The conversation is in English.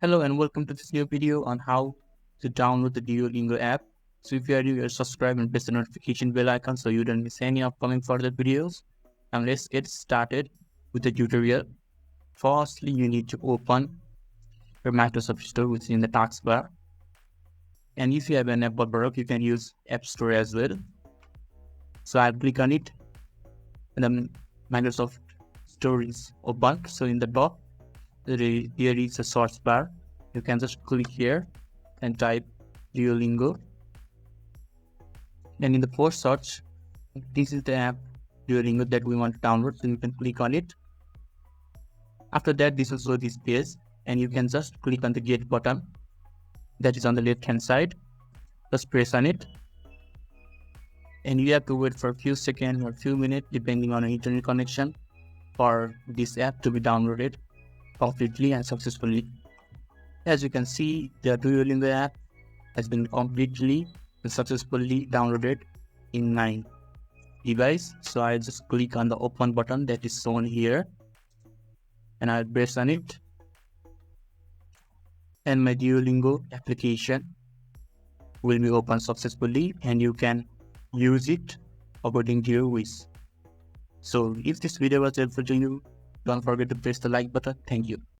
Hello and welcome to this new video on how to download the Duolingo app. So if you are new, subscribe and press the notification bell icon so you don't miss any upcoming further videos. And let's get started with the tutorial. Firstly, you need to open your Microsoft Store, which is in the taskbar. And if you have an Apple product, you can use App Store as well. So I'll click on it and then Microsoft Store is open. So in the top, here is a search bar. You can just click here and type Duolingo. And in the first search, this is the app Duolingo that we want to download. So you can click on it. After that, this will show this page, and you can just click on the get button that is on the left hand side. Just press on it, and you have to wait for a few seconds or a few minutes depending on your internet connection for this app to be downloaded completely and successfully. As you can see, the Duolingo app has been completely and successfully downloaded in my device. So I just click on the open button that is shown here, and I'll press on it, and my Duolingo application will be opened successfully, and you can use it according to your wish. So if this video was helpful to you, don't forget to press the like button. Thank you.